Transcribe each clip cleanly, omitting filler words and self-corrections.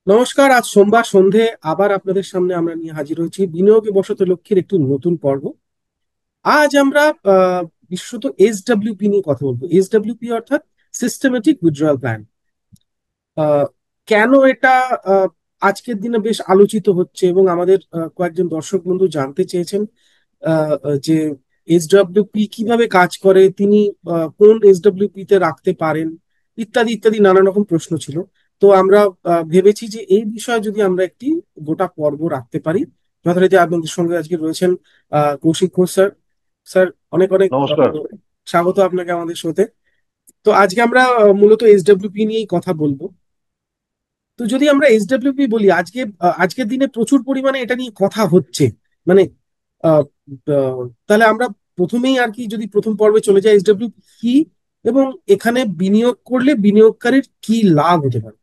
নমস্কার। আজ সোমবার সন্ধে আবার আপনাদের সামনে আমরা নিয়ে হাজির হয়েছি বিনিয়োগে বসত লক্ষ্মীর একটি নতুন পর্ব। আজ আমরা আহ, বিশেষত এসডব্লিউপি নিয়ে কথা বলবো। এসডব্লিউপি অর্থাৎ সিস্টেমেটিক উইথড্রয়াল প্ল্যান। কেন এটা আহ, আজকের দিনে বেশ আলোচিত হচ্ছে এবং আমাদের কয়েকজন দর্শক বন্ধু জানতে চেয়েছেন যে এসডব্লিউপি কিভাবে কাজ করে, তিনি কোন এসডব্লিউপি তে রাখতে পারেন, ইত্যাদি ইত্যাদি নানান রকম প্রশ্ন ছিল। তো আমরা ভেবেছি যে এই বিষয়ে যদি আমরা একটি গোটা পর্ব রাখতে পারি। যথারীতি আপনাদের সঙ্গে আজকে রয়েছেন কৌশিক ঘোষ স্যার। স্যার, অনেক অনেক নমস্কার। স্বাগত আপনাকে আমাদের শোতে। তো আজকে আমরা মূলত এসডব্লিউপি নিয়েই কথা বলবো। তো যদি আমরা এসডব্লিউপি বলি, আজকের দিনে প্রচুর পরিমাণে এটা নিয়ে কথা হচ্ছে। মানে আহ, তাহলে আমরা প্রথমেই আর কি, যদি প্রথম পর্বে চলে যাই, এসডব্লিউপি কি এবং এখানে বিনিয়োগ করলে বিনিয়োগকারীর কি লাভ হতে পারে।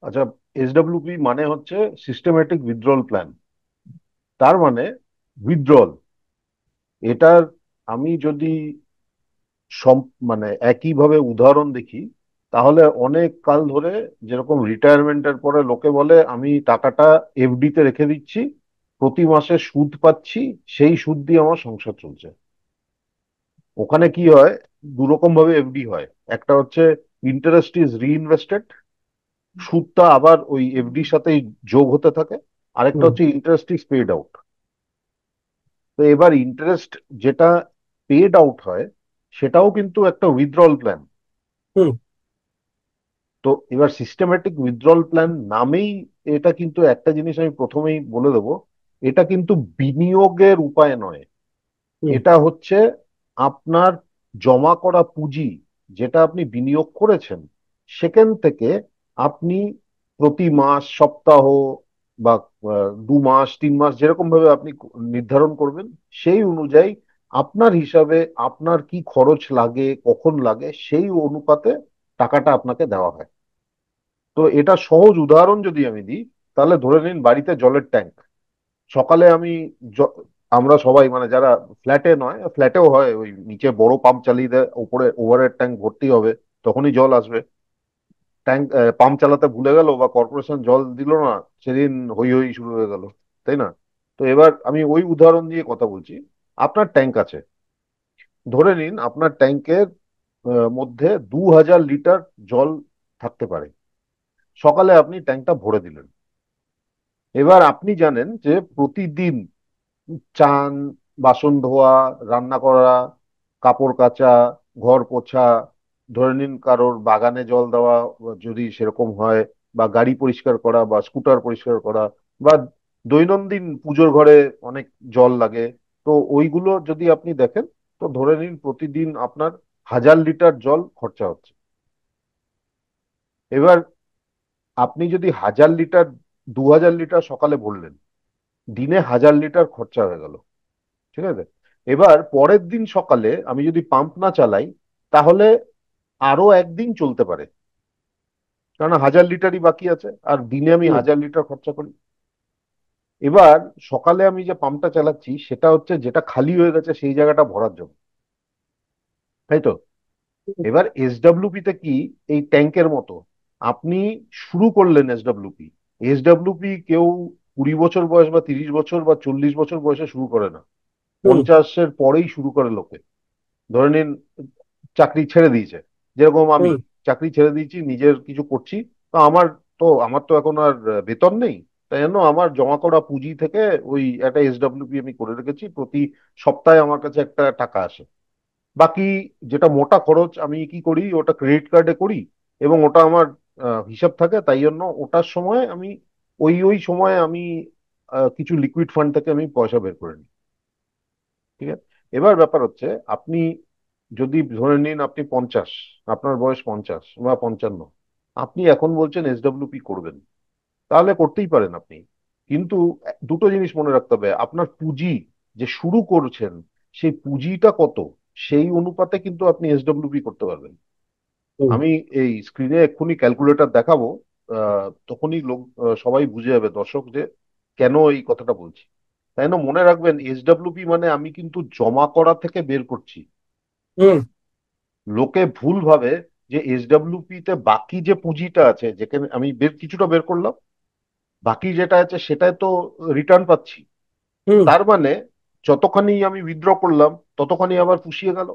আচ্ছা, এসডব্লিউপি মানে হচ্ছে সিস্টেমেটিক উইথড্রল প্ল্যান। তার মানে উইথড্রল এটার আমি যদি মানে একইভাবে উদাহরণ দেখি, তাহলে অনেক কাল ধরে যেরকম রিটায়ারমেন্টের পরে লোকে বলে আমি টাকাটা এফডি তে রেখে দিচ্ছি, প্রতি মাসে সুদ পাচ্ছি, সেই সুদ দিয়ে আমার সংসার চলছে। ওখানে কি হয়, দু রকম ভাবে এফডি হয়। একটা হচ্ছে ইন্টারেস্ট ইজ রিইনভেস্টেড, সুদটা আবার ওই এফডির সাথেই যোগ হতে থাকে। আরেকটা হুম। হচ্ছে ইন্টারেস্ট ইজ পেড আউট। তো এবার ইন্টারেস্ট যেটা পেড আউট হয়, সেটাও কিন্তু একটা উইথড্রল প্ল্যান। হুম। তো এবার সিস্টেম্যাটিক উইথড্রল প্ল্যান নামেই এটা কিন্তু একটা জিনিস আমি প্রথমেই বলে দেবো, এটা কিন্তু বিনিয়োগের উপায় নয়। হুম। এটা হচ্ছে আপনার জমা করা পুঁজি, যেটা আপনি বিনিয়োগ করেছেন, সেখান থেকে আপনি প্রতি মাস, সপ্তাহ বা 2 মাস 3 মাস যেরকম ভাবে আপনি নির্ধারণ করবেন, সেই অনুযায়ী আপনার হিসাবে আপনার কি খরচ লাগে, কখন লাগে, সেই অনুপাতে টাকাটা আপনাকে দেওয়া হয়। তো এটা সহজ উদাহরণ যদি আমি দিই, তাহলে ধরে নিন বাড়িতে জলের ট্যাঙ্ক। সকালে আমি জ- আমরা সবাই মানে যারা ফ্ল্যাটে নয়, ফ্ল্যাটেও হয়, ওই নিচে বড় পাম্প চালিয়ে দেয়, উপরে ওভারহেড ট্যাঙ্ক ভর্তি হবে, তখনই জল আসবে। ট্যাঙ্ক পাম্প চালাতে ভুলে গেল বা কর্পোরেশন জল দিল না, সেদিন হই হই শুরু হয়ে গেল, তাই না? তো এবার আমি ওই উদাহরণ দিয়ে কথা বলছি। আপনার ট্যাঙ্ক আছে, ধরে নিন আপনার ট্যাঙ্কের মধ্যে 2000 লিটার জল থাকতে পারে। সকালে আপনি ট্যাঙ্কটা ভরে দিলেন। এবার আপনি জানেন যে প্রতিদিন চান, বাসন ধোয়া, রান্না করা, কাপড় কাচা, ঘর পোছা, ধরে নিন কারোর বাগানে জল দেওয়া যদি সেরকম হয়, বা গাড়ি পরিষ্কার করা বা স্কুটার পরিষ্কার করা, বা দৈনন্দিন পুজোর ঘরে অনেক জল লাগে। তো ওইগুলো যদি আপনি দেখেন, তো ধরে নিন প্রতিদিন আপনার 1000 লিটার জল খরচা হচ্ছে। এবার আপনি যদি 1000 লিটার, 2000 লিটার সকালে ভরলেন, দিনে 1000 লিটার খরচা হয়ে গেল। ঠিক আছে? এবার পরের দিন সকালে আমি যদি পাম্প না চালাই, তাহলে আরো একদিন চলতে পারে, কারণ 1000 লিটারই বাকি আছে, আর দিনে আমি হুম। 1000 লিটার খরচা করি। এবার সকালে আমি যে পাম্পটা চালাচ্ছি, সেটা হচ্ছে যেটা খালি হয়ে গেছে সেই জায়গাটা ভরার জন্য, তাই তো? এবার এসডব্লিউপি তে কি, এই ট্যাঙ্কের মতো আপনি শুরু করলেন এসডব্লিউপি। এসডব্লিউপি কেউ 20 বছর বয়স বা 30 বছর বা 40 বছর বয়সে শুরু করে না, হুম। 50-এর পরেই শুরু করে লোকে। ধরে নিন চাকরি ছেড়ে দিয়েছে, যেরকম আমি হুম। চাকরি ছেড়ে দিয়েছি, নিজের কিছু করছি। তো আমার তো এখন আর বেতন নেই, তাই জন্য আমার জমা করা পুঁজি থেকে ওই একটা এসডব্লিউপি আমি করে রেখেছি। প্রতি সপ্তাহে আমার কাছে একটা টাকা আসে। বাকি যেটা মোটা খরচ আমি কি করি, ওটা ক্রেডিট কার্ডে করি, এবং ওটা আমার হিসাব থাকে, তাই জন্য ওটার সময় আমি ওই ওই সময়ে আমি কিছু লিকুইড ফান্ড থেকে আমি পয়সা বের করে নিই। ঠিক আছে? এবার ব্যাপার হচ্ছে, আপনি যদি ধরে নিন আপনি 50, আপনার বয়স 50 বা 55, আপনি এখন বলছেন এসডব্লিউপি করবেন, তাহলে করতেই পারেন আপনি। কিন্তু দুটো জিনিস মনে রাখতে হবে, আপনার পুঁজি যে শুরু করছেন, সেই পুঁজিটা কত, সেই অনুপাতে কিন্তু আপনি এসডব্লিউপি করতে পারবেন। হুম। আমি এই স্ক্রিনে এক্ষুনি ক্যালকুলেটর দেখাবো, তখনই লোক সবাই বুঝে যাবে, দর্শক, যে কেন এই কথাটা বলছি। তাই না? মনে রাখবেন, এসডব্লিউপি মানে আমি কিন্তু জমা করা থেকে বের করছি। হুম। লোকে ভুল ভাবে যে এসডব্লিউপি তে বাকি যে পুঁজিটা আছে, যেখানে আমি কিছুটা বের করলাম, বাকি যেটা আছে সেটাই তো রিটার্ন পাচ্ছি। হুম। তার মানে যতখানি আমি উইথড্র করলাম ততখানি আবার পুষিয়ে গেল।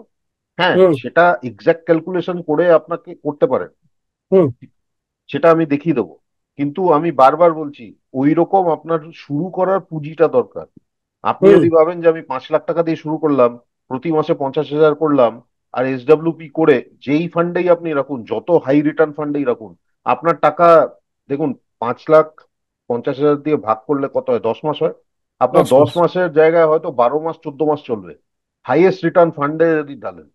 হ্যাঁ, হুম। সেটা এক্সাক্ট ক্যালকুলেশন করে আপনাকে করতে পারেন, হুম। সেটা আমি দেখিয়ে দেবো। কিন্তু আমি বারবার বলছি, ওই রকম আপনার শুরু করার পুঁজিটা দরকার। আপনি হুম। যদি ভাবেন যে আমি 5 লাখ টাকা দিয়ে শুরু করলাম, প্রতি মাসে 50,000 করলাম, আর এসডব্লিউপি করে যেই ফান্ডেই আপনি রাখুন, যত হাই রিটার্ন ফান্ডেই রাখুন, আপনার টাকা, দেখুন, 5,50,000 দিয়ে ভাগ করলে কত হয়? 10 মাস হয়। আপনার 10 মাস। 10 মাসের জায়গায় হয়তো 12 মাস 14 মাস চলবে, হাইয়েস্ট রিটার্ন ফান্ডে যদি ডালেন।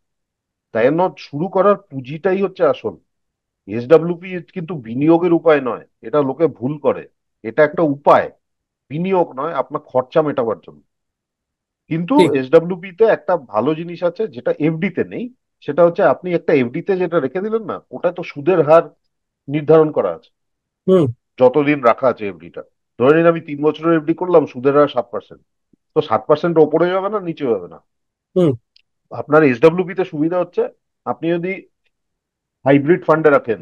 তাই জন্য শুরু করার পুঁজিটাই হচ্ছে আসল। এসডব্লিউপি কিন্তু বিনিয়োগের উপায় নয়, এটা লোকে ভুল করে। এটা একটা উপায়, বিনিয়োগ নয়, আপনার খরচা মেটাবার জন্য। কিন্তু ঠিক। এসডব্লিউপি তে একটা ভালো জিনিস আছে যেটা এফডি তে নেই। সেটা হচ্ছে আপনি একটা এফডি তে যেটা রেখে দিলেন না, ওটা তো সুদের হার নির্ধারণ করা আছে, হুম। যতদিন রাখা আছে এফডিটা। ধরে নিন আমি 3 বছরের এফডি করলাম, সুদের হার 7%। তো 7% ওপরে যাবে না, নিচে যাবে না। হুম। আপনার এসডব্লিউপি তে সুবিধা হচ্ছে, আপনি যদি হাইব্রিড ফান্ডে রাখেন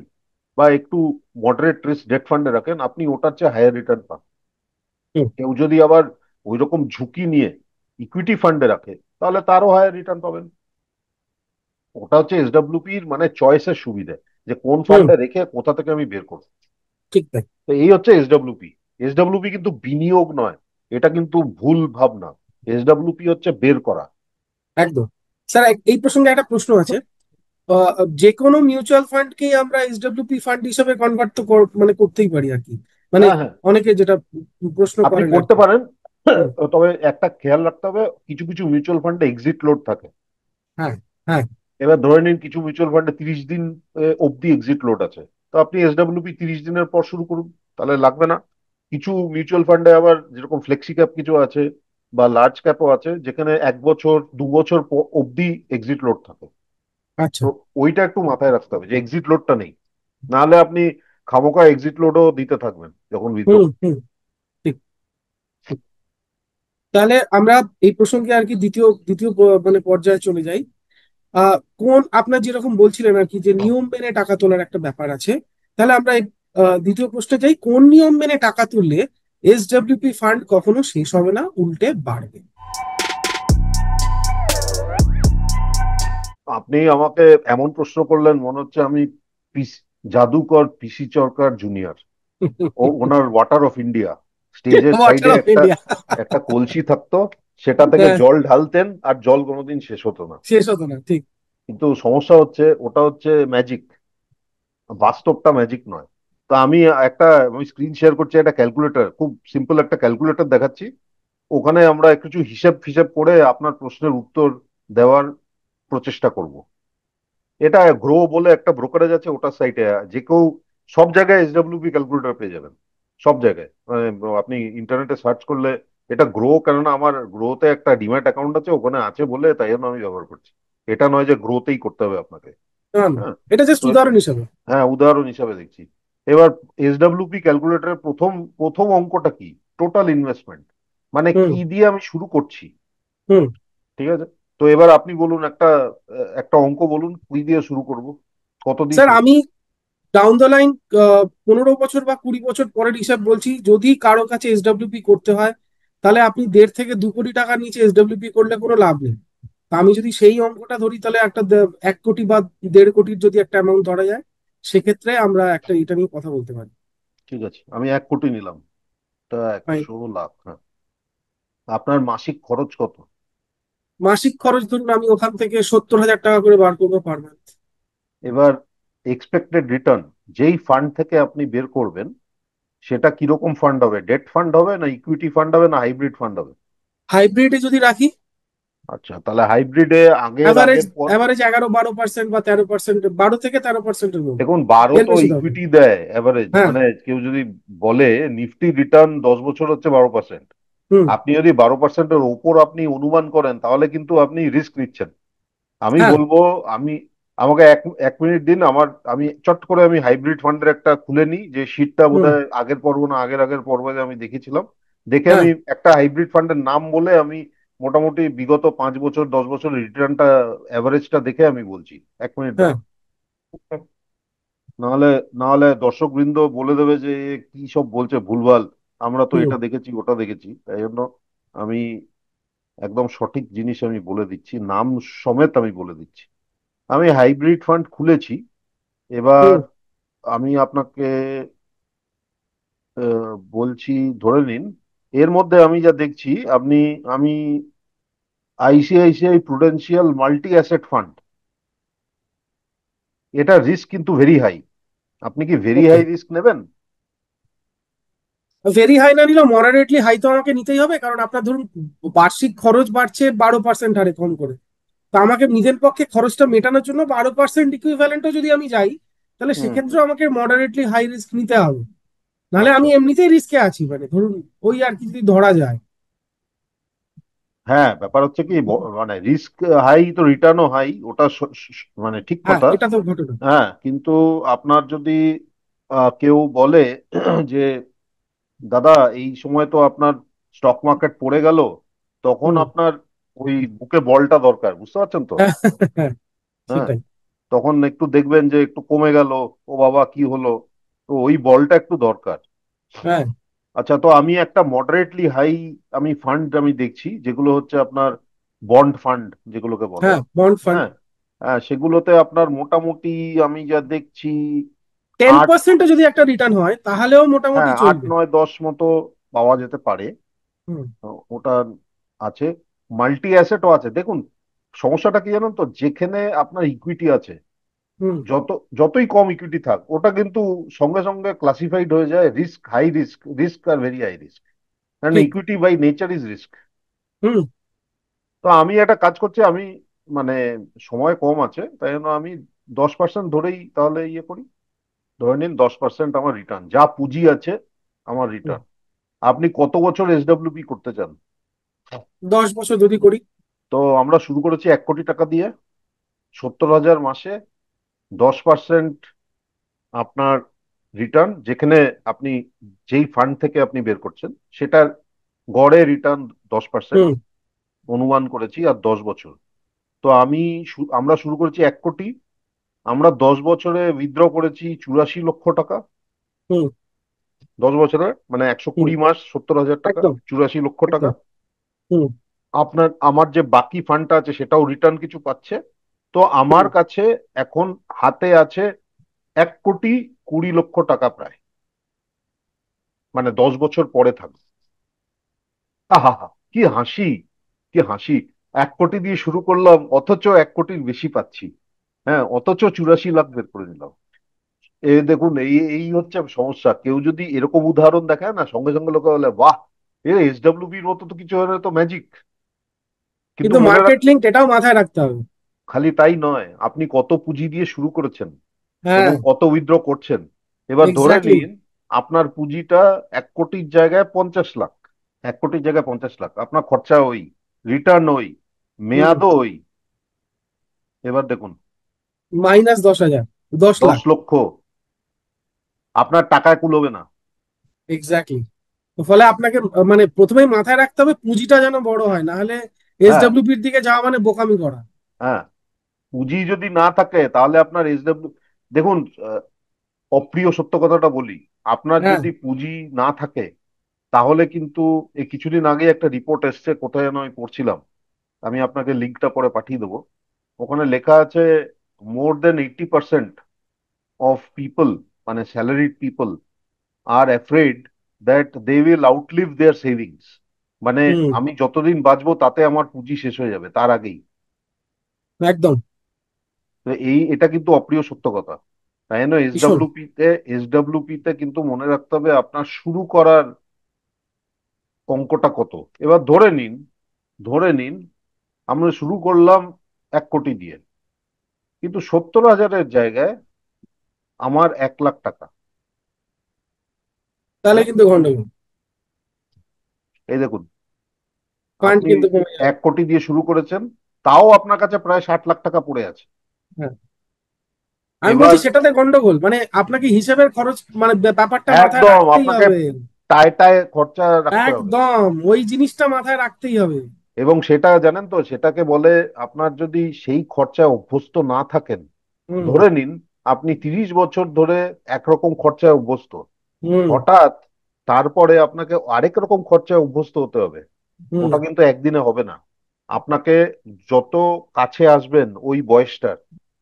বা একটু মডারেট রিস্ক ডেট ফান্ডে রাখেন, আপনি ওটার চেয়ে হায়ার রিটার্ন পান। হুম। কেউ যদি আবার ওই রকম ঝুঁকি নিয়ে ইকুইটি ফান্ডে রাখে, তাহলে তারও হায়ার রিটার্ন পাবেন। ওটা হচ্ছে এসডব্লিউপির মানে চয়েসের সুবিধা, যে কোন হুম। ফান্ডে রেখে কোথা থেকে আমি বের করবো। ঠিক তাই। তো এই হচ্ছে এসডব্লিউপি। এসডব্লিউপি কিন্তু বিনিয়োগ নয়, এটা কিন্তু ভুল ভাবনা। এসডব্লিউপি হচ্ছে বের করা। একদম। স্যার, এই প্রসঙ্গে একটা প্রশ্ন আছে। যে কোনো মিউচুয়াল ফান্ডকেই আমরা এসডব্লিউপি ফান্ড হিসেবে কনভার্ট তো মানে করতেই পারি আর কি। মানে হ্যাঁ, হ্যাঁ, অনেকে যেটা প্রশ্ন আপনি করেন আর করতে কি। পারেন। হুম। তবে একটা খেয়াল রাখতে হবে, কিছু কিছু মিউচুয়াল ফান্ডে এক্সিট লোড থাকে। হ্যাঁ। হ্যাঁ। এবার ধরে নিন কিছু মিউচুয়াল ফান্ডে 30 দিন অব্দি এক্সিট লোড আছে, তো আপনি এসডব্লিউপি 30 দিনের পর শুরু করুন, তাহলে লাগবে না। কিছু মিউচুয়াল ফান্ডে আবার যেরকম ফ্লেক্সি ক্যাপ কিছু আছে, বা লার্জ ক্যাপও আছে, যেখানে 1 বছর 2 বছর অব্দি এক্সিট লোড থাকে। আচ্ছা। তো ওইটা একটু মাথায় রাখতে হবে যে এক্সিট লোডটা নেই, নাহলে আপনি খামোকা এক্সিট লোডও দিতে থাকবেন যখন উইথড্র হুম। করবেন। হুম। ঠিক। ঠিক। তাহলে আমরা এই প্রসঙ্গে আর কি দ্বিতীয় দ্বিতীয় মানে পর্যায়ে চলে যাই। কোন আপনার যেরকম বলছিলেন আর কি, যে নিয়ম মেনে টাকা তোলার একটা ব্যাপার আছে। তাহলে আমরা এই দ্বিতীয় প্রশ্নে যাই, কোন নিয়ম মেনে টাকা তুললে এসডব্লিউপি ফান্ড কখনো শেষ হবে না, উল্টে বাড়বে? আপনি আমাকে এমন প্রশ্ন করলেন, মনে হচ্ছে আমি জাদুকর পিসি চরকার জুনিয়র। ও ওনার ওয়াটার অফ ইন্ডিয়া স্টেজের ওয়াটার সাইডে অফ একটা ইন্ডিয়া। একটা কলসি থাকতো, সেটা থেকে হ্যাঁ। জল ঢালতেন আর জল কোনোদিন শেষ হতো না। শেষ হতো না, ঠিক। কিন্তু সমস্যা হচ্ছে ওটা হচ্ছে ম্যাজিক, বাস্তবটা ম্যাজিক নয়। তো আমি স্ক্রিন শেয়ার করছি, একটা ক্যালকুলেটর, খুব সিম্পল একটা ক্যালকুলেটর দেখাচ্ছি। ওখানে আমরা কিছু হিসেব ফিসেব করে আপনার প্রশ্নের উত্তর দেওয়ার প্রচেষ্টা করব। এটা গ্রো বলে একটা ব্রোকারেজ আছে, ওটার সাইটে যে কেউ সব জায়গায় এসডব্লিউপি ক্যালকুলেটর পেয়ে যাবেন, সব জায়গায়। মানে আপনি ইন্টারনেটে সার্চ করলে এটা গ্রো, কেননা আমার গ্রোতে একটা ডিম্যাট অ্যাকাউন্ট আছে, ওখানে আছে বলে তাই জন্য আমি ব্যবহার করছি। এটা নয় যে গ্রোতেই করতে হবে আপনাকে। না, না, হ্যাঁ, এটা জাস্ট তো উদাহরণ হিসাবে। হ্যাঁ, উদাহরণ হিসাবে দেখছি। এবার এসডব্লিউপি ক্যালকুলেটরের প্রথম প্রথম অঙ্কটা কি? টোটাল ইনভেস্টমেন্ট, মানে হুম। কি দিয়ে আমি শুরু করছি। হুম। ঠিক আছে, তো এবার আপনি বলুন একটা অঙ্ক বলুন, কি দিয়ে শুরু করব, কত দিয়ে স্যার, শুরু আমি ডাউন দ্য লাইন 15 বছর বা 20 বছর পরের হিসাব বলছি। যদি কারো কাছে এসডব্লিউপি করতে হয়, তাহলে আপনি 1.5 থেকে 2 কোটি টাকার নিচে এসডব্লিউপি করলে কোনো লাভ নেই। তা আমি যদি সেই অঙ্কটা ধরি, তাহলে একটা 1 কোটি বা 1.5 কোটির যদি একটা অ্যামাউন্ট ধরা যায়, সেক্ষেত্রে আমরা একটা এটা নিয়ে কথা বলতে পারি। ঠিক আছে, আমি 1 কোটি নিলাম, তা Fine. 100 লাখ, হ্যাঁ। আপনার মাসিক খরচ কত? মাসিক খরচ ধরুন আমি ওখান থেকে 70,000 টাকা করে বার করবো পার মান্থ। এবার এক্সপেক্টেড রিটার্ন যেই ফান্ড থেকে আপনি বের করবেন, সেটা কিরকম ফান্ড হবে? ডেট ফান্ড হবে, না ইকুইটি ফান্ড হবে, না হাইব্রিড ফান্ড হবে? হাইব্রিডে যদি রাখি, আচ্ছা, তাহলে হাইব্রিডে আগের অ্যাভারেজ আগের পর, অ্যাভারেজ 11-12% বা 13%, 12 থেকে 13%-এর মধ্যে। দেখুন, 12 এর তো বেশি হবে না। ইকুইটি দেয় এভারেজ, হ্যাঁ। মানে কেউ যদি বলে নিফটি রিটার্ন 10 বছর হচ্ছে 12%, হুম। আপনি যদি 12%-এর ওপর আপনি অনুমান করেন, তাহলে কিন্তু আপনি রিস্ক নিচ্ছেন। আমি হ্যাঁ। বলবো, আমি আমাকে এক এক মিনিট দিন, আমি চট করে আমি হাইব্রিড ফান্ডের একটা খুলে নিই, যে শীটটা হুম। বোধহয় আগের পর্ব না আগের আগের পর্বে আমি দেখেছিলাম। দেখে হ্যাঁ। আমি একটা হাইব্রিড ফান্ডের নাম বলে আমি মোটামুটি বিগত 5 বছর 10 বছর রিটার্নটা, অ্যাভারেজটা দেখে আমি বলছি। 1 মিনিট হ্যাঁ। দাঁড়ান। নাহলে নাহলে দর্শক বৃন্দ বলে দেবে যে এ কি সব বলছে ভুলভাল, আমরা তো হুম। এটা দেখেছি ওটা দেখেছি। তাই জন্য আমি একদম সঠিক জিনিস আমি বলে দিচ্ছি, নাম সমেত আমি বলে দিচ্ছি। আমি হাইব্রিড ফান্ড খুলেছি। এবার হুম। আমি আপনাকে বলছি, ধরে নিন এর মধ্যে আমি যা দেখছি, আমি ICICI Prudential multi asset fund, এটা রিস্ক কিন্তু ভেরি হাই। আপনি কি ভেরি ওকে। হাই রিস্ক নেবেন? ভেরি হাই না নিলেও মডারেটলি হাই তো আমাকে নিতেই হবে, কারণ আপনার ধরুন বার্ষিক খরচ বাড়ছে 12% হারে কম করে। তো আমাকে নিজের পক্ষে খরচটা মেটানোর জন্য 12% ইকুইভ্যালেন্টও যদি আমি যাই, তাহলে হুম হুম। সেক্ষেত্রে আমাকে মডারেটলি হাই রিস্ক নিতে হবে। নাহলে আচ্ছা। আমি এমনিতেই রিস্কে আছি, মানে ধরুন ওই আর কি যদি ধরা যায়। হ্যাঁ, ব্যাপার হচ্ছে কি, মানে রিস্ক হাই তো রিটার্নও হাই, ওটা মানে ঠিক হ্যাঁ, কথা। এটা তো ঘটনা। হ্যাঁ, কিন্তু আপনার যদি কেউ বলে যে দাদা এই সময় তো আপনার স্টক মার্কেট পড়ে গেল, তখন হুম। আপনার ওই বুকে বলটা দরকার, বুঝতে পারছেন তো? হ্যাঁ, হ্যাঁ, হ্যাঁ, সেটাই। তখন একটু দেখবেন যে একটু কমে গেল, ও বাবা কি হলো, তো ওই বলটা একটু দরকার। হ্যাঁ। আচ্ছা, তো আমি একটা মডারেটলি হাই আমি ফান্ড আমি দেখছি, যেগুলো হচ্ছে আপনার বন্ড ফান্ড যেগুলোকে বলে। হ্যাঁ, বন্ড ফান্ড। হ্যাঁ, হ্যাঁ, সেগুলোতে আপনার মোটামুটি আমি যা দেখছি, 8, 10%ও যদি একটা রিটার্ন হয় তাহলেও মোটামুটি হ্যাঁ, আট চলবে। নয় দশ মতো পাওয়া যেতে পারে। হুম। ওটা আছে। মাল্টি অ্যাসেটও আছে, দেখুন সমস্যাটা কি জানেন তো, যেখানে আপনার ইকুইটি আছে, হুম। যতই কম ইকুইটি থাক, ওটা কিন্তু সঙ্গে সঙ্গে ক্লাসিফাইড হয়ে যায় রিস্ক হাই রিস্ক, রিস্ক আর ভেরি হাই রিস্ক, কারণ ঠিক। Equity by nature is risk. Hmm. তো আমি একটা কাজ করছি, আমি মানে সময় কম আছে তাই জন্য আমি 10% ধরেই তাহলে ইয়ে করি। ধরে নিন 10% আমার রিটার্ন, যা পুঁজি আছে আমার হুম। রিটার্ন। আপনি কত বছর এসডব্লিউপি করতে চান? 10 বছর যদি করি। তো আমরা শুরু করেছি 1 কোটি টাকা দিয়ে, 70,000 মাসে, 10% আপনার রিটার্ন, যেখানে আপনি যেই ফান্ড থেকে আপনি বের করছেন সেটার গড়ে রিটার্ন 10% হুম। অনুমান করেছি, আর 10 বছর। তো আমরা শুরু করেছি 1 কোটি, আমরা 10 বছরে উইথড্র করেছি 84 লক্ষ টাকা। হুম। 10 বছরে মানে একশো হুম। কুড়ি মাস, 70,000 টাকা, একদম। 84 লক্ষ টাকা। একদম। হুম। আমার যে বাকি ফান্ডটা আছে সেটাও রিটার্ন কিছু পাচ্ছে। তো আমার হুম। কাছে এখন হাতে আছে 1,20,লক্ষ টাকা প্রায়, মানে 10 বছর পরে থাকবে। আহা, কি হাসি, কি হাসি! 1 কোটি দিয়ে শুরু করলাম, অথচ 1 কোটির বেশি পাচ্ছি। হ্যাঁ, অথচ 84 লাখ বের করে নিলাম। দেখুন, এই এই হচ্ছে সমস্যা। কেউ যদি এরকম উদাহরণ দেখায় না, সঙ্গে সঙ্গে লোকে বলে বাহ, এসডব্লিউবির মতো তো কিছু হলে তো ম্যাজিক। কিন্তু কিন্তু মনে রাখ, মার্কেট লিঙ্ক এটাও মাথায় রাখতে হবে। খালি তাই নয়, আপনি কত পুঁজি দিয়ে শুরু করেছেন এবং হ্যাঁ। কত উইথড্র করছেন। এবার ধরে এক্স্যাক্টলি। নিন আপনার পুঁজিটা 1 কোটির জায়গায় 50 লাখ, 1 কোটির জায়গায় 50 লাখ, আপনার খরচা ওই, রিটার্ন ওই, হুম। মেয়াদও ওই। এবার দেখুন, -10,000, 10 লাখ। 10 লক্ষ আপনার টাকায় কুলোবে না। এক্স্যাক্টলি। ফলে আপনাকে মানে প্রথমেই মাথায় রাখতে হবে পুঁজিটা যেন বড় হয়, না হলে হ্যাঁ, এসডব্লিউপির দিকে যাওয়া মানে বোকামি করা। হ্যাঁ, পুঁজি যদি না থাকে তাহলে আপনার এসডব্লিউ, দেখুন, আহ, অপ্রিয় সত্য কথাটা বলি, আপনার হ্যাঁ। যদি পুঁজি না থাকে তাহলে কিন্তু, এই কিছুদিন আগে একটা রিপোর্ট এসছে, কোথায় যেন আমি পড়ছিলাম, আমি আপনাকে লিঙ্কটা পরে পাঠিয়ে দেবো। ওখানে লেখা আছে মোর দেন 80% অফ পিপল, মানে স্যালারিড পিপল, আর afraid that they will outlive their savings. মানে হুম। আমি যতদিন বাঁচবো তাতে আমার পুঁজি শেষ হয়ে যাবে তার আগেই। একদম। তো এটা কিন্তু অপ্রিয় সত্য কথা। তাই জন্য ভীষণ। এসডব্লিউপি তে কিন্তু মনে রাখতে হবে আপনার শুরু করার অঙ্কটা কত। এবার ধরে নিন আমরা শুরু করলাম 1 কোটি দিয়ে, কিন্তু 70,000-এর জায়গায় আমার 1 লাখ টাকা। তাহলে হ্যাঁ, কিন্তু গন্ডগোল। এই দেখুন, ফান্ড আপনি কিন্তু কমে যাবে। 1 কোটি দিয়ে শুরু করেছেন, তাও আপনার কাছে প্রায় 60 লাখ টাকা পড়ে আছে। হ্যাঁ। আমি এবার বলছি সেটাতে গন্ডগোল, মানে আপনাকে হিসেবের খরচ মানে ব্যাপারটা মাথায় একদম রাখতেই আপনাকে হবে। টায় টায় খরচা রাখতে হবে। একদম ওই জিনিসটা মাথায় রাখতেই হবে। এবং সেটা জানেন তো, সেটাকে বলে, আপনার যদি সেই খরচায় অভ্যস্ত না থাকেন, হুম। ধরে নিন আপনি 30 বছর ধরে একরকম খরচায় অভ্যস্ত, হুম। হঠাৎ তারপরে আপনাকে আরেক রকম খরচায় অভ্যস্ত হতে হবে। হুম। ওটা কিন্তু একদিনে হবে না। আপনাকে যত কাছে আসবেন ওই বয়সটার,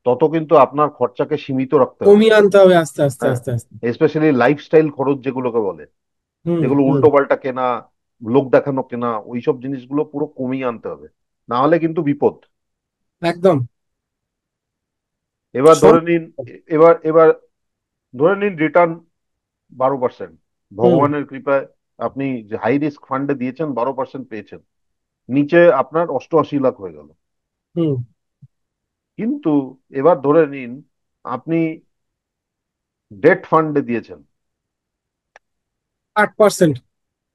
তত কিন্তু আপনার খরচাকে সীমিত রাখতে হবে। কমিয়ে আনতে হবে আস্তে আস্তে হ্যাঁ, আস্তে আস্তে। স্পেশালি লাইফস্টাইল খরচ যেগুলোকে বলে, হুম। যেগুলো হুম। উল্টো পাল্টা কেনা, লোক দেখানো কেনা, ওইসব জিনিসগুলো পুরো কমিয়ে আনতে হবে, না হলে কিন্তু বিপদ। একদম। এবার সব। ধরে নিন, এবার এবার ধরে নিন রিটার্ন 12%, হুম। ভগবানের কৃপায় আপনি যে হাই রিস্ক ফান্ডে দিয়েছেন 12% পেয়েছেন, নিচে আপনার 88 লাখ হয়ে গেল। হুম। কিন্তু এবার ধরে নিন আপনি ডেট ফান্ডে দিয়েছেন, 8%।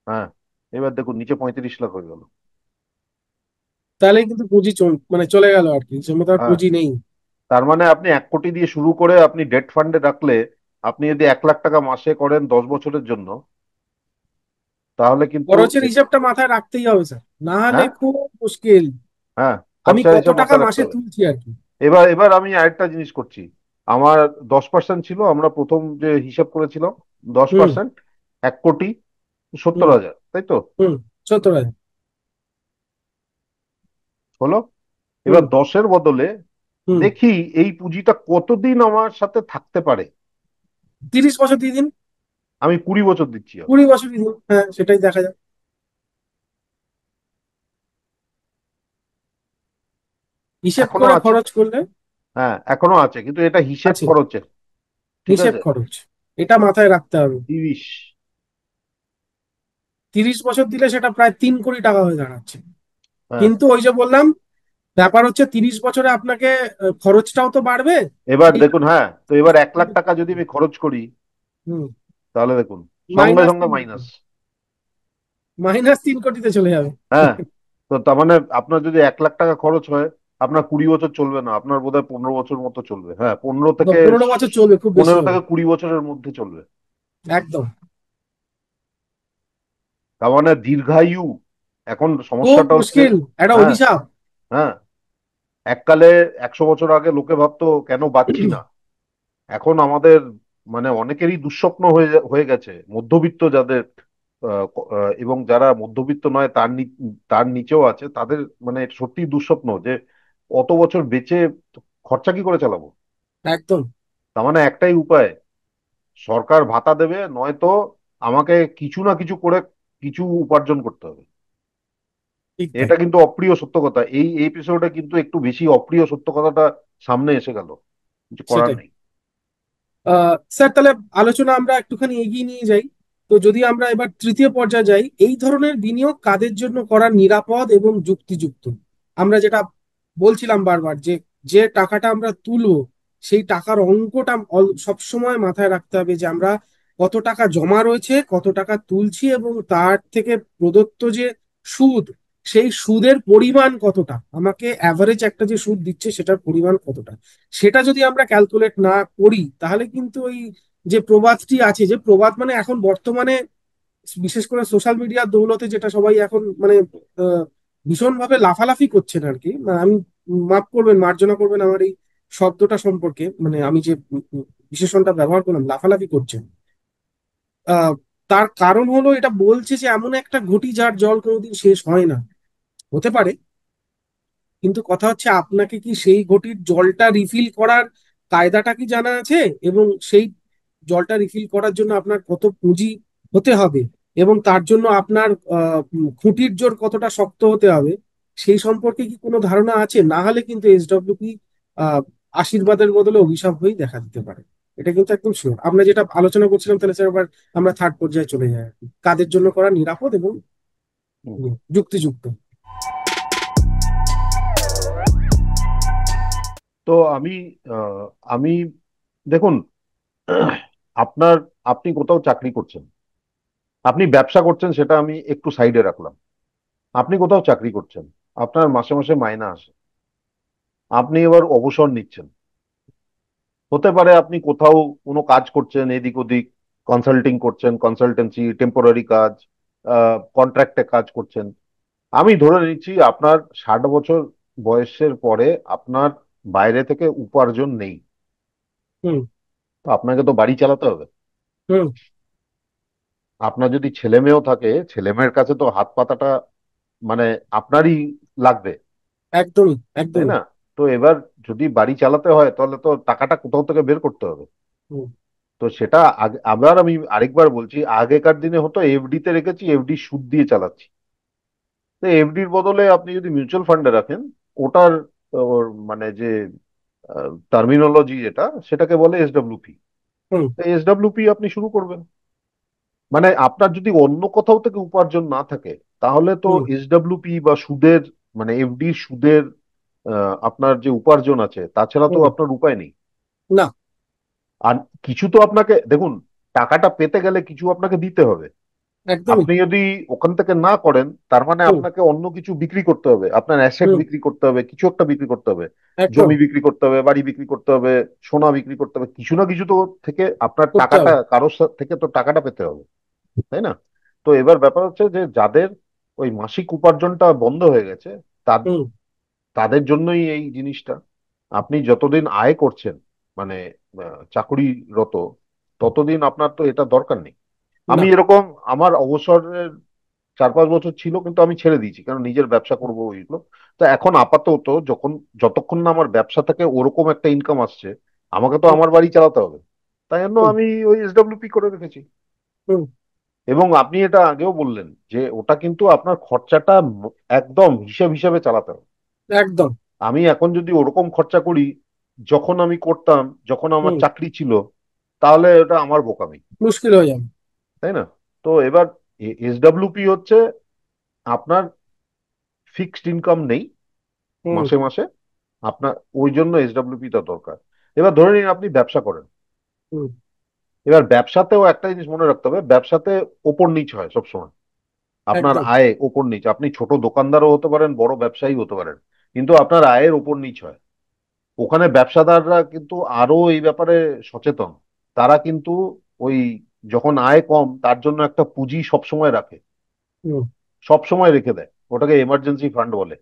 হ্যাঁ, এবার দেখুন নিচে 35 লাখ হয়ে গেল। তাহলে কিন্তু পুঁজি মানে চলে গেল আর কি, সে মতো আর হ্যাঁ, পুঁজি নেই। তার মানে আপনি 1 কোটি দিয়ে শুরু করে আপনি ডেট ফান্ডে রাখলে, আপনি যদি 1 লাখ টাকা মাসে করেন 10 বছরের জন্য, তাহলে কিন্তু খরচের হিসাবটা মাথায় রাখতেই হবে স্যার, না হলে হ্যাঁ, খুব মুশকিল। হ্যাঁ, আমি খরচার কত হিসাব টাকা মাথায় রাখতে মাসে হবে। তুলছি আর কি। এবার এবার আমি আরেকটা জিনিস করছি। আমার 10% ছিল, আমরা প্রথম যে হিসাব করেছিলাম, দশ হুম। পার্সেন্ট 1 কোটি 70 হুম। হাজার, তাই তো? হুম। 70,000। হলো। এবার হুম। 10-এর বদলে হুম। দেখি এই পুঁজিটা কতদিন আমার সাথে থাকতে পারে। 30 বছর দিয়ে দিন। আমি 20 বছর দিচ্ছি এখন। 20 বছর দিয়ে দিন, হ্যাঁ সেটাই দেখা যাক। হিসেব এখনো করে আছে, খরচ করলে। হ্যাঁ এখনো আছে, কিন্তু এটা হিসেব আছে। খরচের। ঠিক হিসেব আছে। খরচ, এটা মাথায় রাখতে হবে। 30। 30 বছর দিলে সেটা প্রায় 3 কোটি টাকা হয়ে দাঁড়াচ্ছে। হ্যাঁ, কিন্তু ওই যে বললাম, ব্যাপার হচ্ছে 30 বছরে আপনাকে খরচটাও তো বাড়বে। এবার সেই দেখুন, হ্যাঁ, তো এবার 1 লাখ টাকা যদি আমি খরচ করি, হুম। তাহলে দেখুন সঙ্গে মাইনাস সঙ্গে 3 কোটি। মাইনাস। -3 কোটিতে চলে যাবে। হ্যাঁ, তো তার মানে আপনার যদি 1 লাখ টাকা খরচ হয়, আপনার 20 বছর চলবে না, আপনার বোধহয় 15 বছর মতো চলবে। হ্যাঁ, 15 বছর চলবে খুব বেশি পনেরো হলে। থেকে 20 বছরের মধ্যে চলবে। একদম। তার মানে দীর্ঘায়ু। এখন খুব সমস্যাটা হচ্ছে, মুশকিল, একটা হ্যাঁ, অভিশাপ। হ্যাঁ, এককালে 100 বছর আগে লোকে ভাবতো কেন বাঁচছি না। এখন আমাদের মানে অনেকেরই দুঃস্বপ্ন হয়ে গেছে, মধ্যবিত্ত যাদের, এবং যারা মধ্যবিত্ত নয় তার নিচেও আছে, তাদের মানে সত্যি দুঃস্বপ্ন যে অত বছর বেঁচে খরচা কি করে চালাবো। একদম। তার মানে একটাই উপায়, সরকার ভাতা দেবে, নয়তো আমাকে কিছু না কিছু করে কিছু উপার্জন করতে হবে। ঠিক তাই। এটা কিন্তু অপ্রিয় সত্য কথা, এই এপিসোডে কিন্তু একটু বেশি অপ্রিয় সত্য কথাটা সামনে এসে গেল, কিছু করার সেটাই। নেই। স্যার তাহলে আলোচনা আমরা একটুখানি এগিয়ে নিয়ে যাই। তো যদি আমরা এবার তৃতীয় পর্যায়ে যাই, এই ধরনের বিনিয়োগ কাদের জন্য করা নিরাপদ এবং যুক্তিযুক্ত। আমরা যেটা বলছিলাম বারবার, যে যে টাকাটা আমরা তুলবো, সেই টাকার অঙ্কটা সবসময় মাথায় রাখতে হবে, যে আমরা কত টাকা জমা রয়েছে, কত টাকা তুলছি, এবং তার থেকে প্রদত্ত যে সুদ, সেই সুদের পরিমাণ কতটা, আমাকে অ্যাভারেজ একটা যে সুদ দিচ্ছে সেটার পরিমাণ কতটা, সেটা যদি আমরা ক্যালকুলেট না করি, তাহলে কিন্তু ওই যে প্রবাদটি আছে, যে প্রবাদ মানে এখন বর্তমানে বিশেষ করে সোশ্যাল মিডিয়ার দৌলতে যেটা সবাই এখন মানে ভীষণ ভাবে লাফালাফি করছেন আর কি। মানে আমি, মাফ করবেন, মার্জনা করবেন আমার এই শব্দটা সম্পর্কে, মানে আমি যে বিশেষণটা ব্যবহার করলাম, লাফালাফি করছেন। আহ তার কারণ হলো, এটা বলছে যে এমন একটা ঘটি যার জল কোনোদিন শেষ হয় না। হতে পারে, কিন্তু কথা হচ্ছে আপনাকে কি সেই ঘটির জলটা রিফিল করার কায়দাটা কি জানা আছে, এবং সেই জলটা রিফিল করার জন্য আপনার কত পুঁজি হতে হবে, এবং তার জন্য আপনার খুঁটির জোর কতটা শক্ত হতে হবে, সেই সম্পর্কে কি কোনো ধারণা আছে? না হলে কিন্তু এসডব্লিউপি আশীর্বাদের বদলে অভিশাপ হয়েই দেখা দিতে পারে। এটা কিন্তু একদম শিওর। আমরা যেটা আলোচনা করছিলাম, তাহলে স্যার এবার আমরা থার্ড পর্যায়ে চলে যাই আর কি। কাদের জন্য করা নিরাপদ এবং হুম। যুক্তিযুক্ত। তো আহ, আমি দেখুন, আপনার আপনি কোথাও চাকরি করছেন, আপনি ব্যবসা করছেন, সেটা আমি একটু সাইডে রাখলাম। আপনি কোথাও চাকরি করছেন, আপনার মাসে মাসে মাইনা আসে, আপনি এবার অবসর নিচ্ছেন। হতে পারে আপনি কোথাও কোনো কাজ করছেন, এদিক ওদিক কনসাল্টিং করছেন, কনসালটেন্সি, টেম্পোরারি কাজ, কন্ট্রাক্টে কাজ করছেন। আমি ধরে নিচ্ছি আপনার 60 বছর বয়সের পরে আপনার বাইরে থেকে উপার্জন নেই, হুম। তো আপনাকে তো বাড়ি চালাতে হবে। হুম। আপনার যদি ছেলে মেয়েও থাকে, ছেলে মেয়ের কাছে তো হাত পাতাটা মানে আপনারই লাগবে, একদমই, তাই একদমই। না? তো এবার যদি বাড়ি চালাতে হয় তাহলে তো টাকাটা কোথাও থেকে বের করতে হবে। হুম। তো সেটা আগে, আবার আমি আরেকবার বলছি, আগেকার দিনে হতো এফডি তে রেখেছি, এফডি সুদ দিয়ে চালাচ্ছি। তো এফডির বদলে আপনি যদি মিউচুয়াল ফান্ডে রাখেন, ওটার ওর মানে যে টার্মিনোলজি যেটা, সেটাকে বলে এসডব্লিউপি। হুম। তো এসডব্লিউপি আপনি শুরু করবেন। মানে আপনার যদি অন্য কোথাও থেকে উপার্জন না থাকে, তাহলে তো হুম। এসডব্লিউপি বা সুদের, মানে এফডি সুদের আপনার যে উপার্জন আছে, তাছাড়া তো হুম। আপনার উপায় নেই। না। আর কিছু তো আপনাকে দেখুন, টাকাটা পেতে গেলে কিছু আপনাকে দিতে হবে। একদমই। আপনি যদি ওখান থেকে না করেন, তার মানে হুম। আপনাকে অন্য কিছু বিক্রি করতে হবে, আপনার অ্যাসেট হুম। বিক্রি করতে হবে, কিছু একটা বিক্রি করতে হবে। একদম। জমি বিক্রি করতে হবে, বাড়ি বিক্রি করতে হবে, সোনা বিক্রি করতে হবে, কিছু না কিছু তো থেকে আপনার করতে টাকাটা, হবে। কারোর থেকে তো টাকাটা পেতে হবে, তাই না? তো এবার ব্যাপার হচ্ছে যে যাদের ওই মাসিক উপার্জনটা বন্ধ হয়ে গেছে, তা- হুম। তাদের জন্যই এই জিনিসটা। আপনি যতদিন আয় করছেন, মানে চাকুরিরত, ততদিন আপনার তো এটা দরকার নেই। না। আমি এরকম, আমার অবসরের 4-5 বছর ছিল, কিন্তু আমি ছেড়ে দিয়েছি, কারণ নিজের ব্যবসা করবো ওইগুলো। তো এখন আপাতত, যখন, যতক্ষণ না আমার ব্যবসা থেকে ওরকম একটা ইনকাম আসছে, আমাকে তো হুম। আমার বাড়ি চালাতে হবে, তাই জন্য হুম। আমি ওই এসডব্লিউপি করে রেখেছি। হুম। এবং আপনি এটা আগেও বললেন যে ওটা কিন্তু আপনার খরচাটা একদম হিসেব হিসাবে চালাতে হবে। একদম। আমি এখন যদি ওরকম খরচা করি যখন আমি করতাম, যখন আমার হুম। চাকরি ছিল, তাহলে ওটা আমার বোকামি, মুশকিল হয়ে যাবে। তাই না? তো এবার এসডব্লিউপি হচ্ছে আপনার ফিক্সড ইনকাম নেই হুম। মাসে মাসে, আপনার ওই জন্য এসডব্লিউপি টা দরকার। এবার ধরে নিন আপনি ব্যবসা করেন। হুম। এবার ব্যবসাতেও একটা জিনিস মনে রাখতে হবে, ব্যবসাতে ওপর নিচ হয় সবসময়। আপনার একদম। আয় ওপর নিচ, আপনি ছোট দোকানদারও হতে পারেন, বড় ব্যবসায়ী হতে পারেন, কিন্তু আপনার আয়ের ওপর নিচ হয়। ওখানে ব্যবসাদাররা কিন্তু আরো এই ব্যাপারে সচেতন। তারা কিন্তু ওই, যখন আয় কম, তার জন্য একটা পুঁজি সবসময় রাখে, হুম। সব সময় রেখে দেয়। ওটাকে এমার্জেন্সি ফান্ড বলে।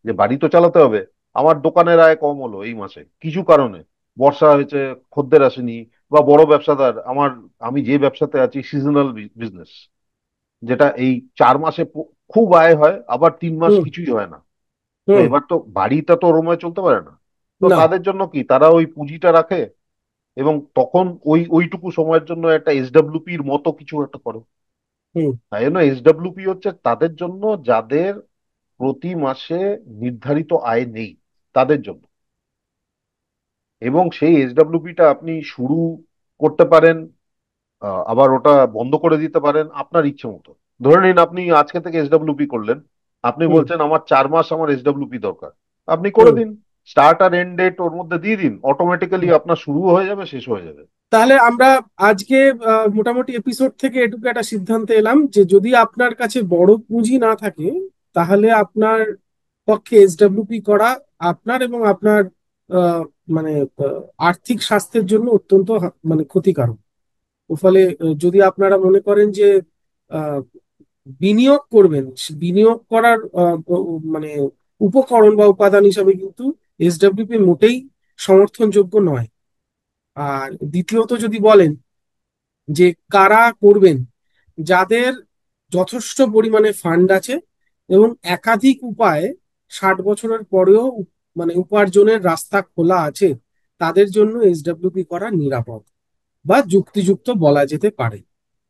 যে বাড়ি তো চালাতে হবে, আমার দোকানের আয় কম হলো এই মাসে কিছু কারণে, বর্ষা হয়েছে, খদ্দের আসেনি, বা বড় ব্যবসাদার আমার, আমি যে ব্যবসাতে আছি সিজনাল বিজনেস, যেটা এই 4 মাসে খুব আয় হয়, আবার 3 মাস হুম। কিছুই হয় না। তো হুম। এবার তো বাড়িটা তো ওরময় চলতে পারে না। তো না। তাদের জন্য কি, তারা ওই পুঁজিটা রাখে, এবং তখন ওইটুকু সময়ের জন্য একটা এসডব্লিউপির মতো কিছু একটা করে। হুম। তাই জন্য এসডব্লিউপি হচ্ছে তাদের জন্য যাদের প্রতি মাসে নির্ধারিত আয় নেই, তাদের জন্য। এবং সেই এসডব্লিউপিটা আপনি শুরু করতে পারেন, আবার ওটা বন্ধ করে দিতে পারেন আপনার ইচ্ছে মতো। ধরে নিন আপনি আজকে থেকে এসডব্লিউপি করলেন, আপনি হুম। বলছেন আমার 4 মাস আমার এসডব্লিউপি দরকার, আপনি করে হুম। দিন। স্টার্ট আর এন্ড ডেট ওর মধ্যে দিয়ে দিন, অটোমেটিক্যালি হুম। আপনার শুরু হয়ে যাবে, শেষ হয়ে যাবে। তাহলে আমরা আজকে মোটামুটি এপিসোড থেকে এটুকু একটা সিদ্ধান্তে এলাম যে যদি আপনার কাছে বড় পুঁজি না থাকে, তাহলে আপনার পক্ষে এসডব্লিউপি করা আপনার এবং আপনার আহ, মানে আর্থিক স্বাস্থ্যের জন্য অত্যন্ত মানে ক্ষতিকারক। ওর ফলে যদি আপনারা মনে করেন যে আহ, বিনিয়োগ করবেন, বিনিয়োগ করার মানে উপকরণ বা উপাদান হিসাবে কিন্তু এসডব্লিউপি মোটেই সমর্থনযোগ্য নয়। আর দ্বিতীয়ত যদি বলেন যে কারা করবেন, যাদের যথেষ্ট পরিমাণে ফান্ড আছে এবং একাধিক উপায়ে 60 বছরের পরেও মানে উপার্জনের রাস্তা খোলা আছে, তাদের জন্য এসডব্লিউপি করা নিরাপদ বা যুক্তিযুক্ত বলা যেতে পারে।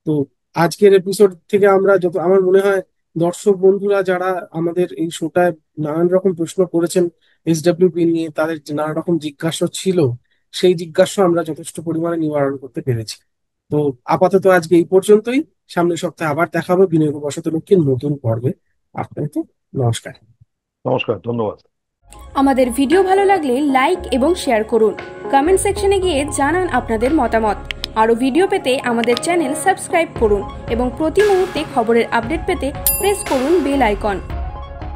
তো আজকের এপিসোড থেকে আমরা যত, আমার মনে হয় দর্শক বন্ধুরা যারা আমাদের এই শোটায় নানান রকম প্রশ্ন করেছেন এসডব্লিউপি নিয়ে, তাদের যে নানা রকম জিজ্ঞাসা ছিল, সেই জিজ্ঞাসা আমরা যথেষ্ট পরিমাণে নিবারণ করতে পেরেছি। তো আপাতত আজকে এই পর্যন্তই। সামনের সপ্তাহে আবার দেখা হবে বিনিয়োগ ও বসত লক্ষ্মীর নতুন পর্বে। আপনাকে নমস্কার। নমস্কার, ধন্যবাদ। আমাদের ভিডিও ভালো লাগলে লাইক এবং শেয়ার করুন। কমেন্ট সেকশনে গিয়ে জানান আপনাদের মতামত। আরও ভিডিও পেতে আমাদের চ্যানেল সাবস্ক্রাইব করুন এবং প্রতি মুহূর্তে খবরের আপডেট পেতে প্রেস করুন বেল আইকন।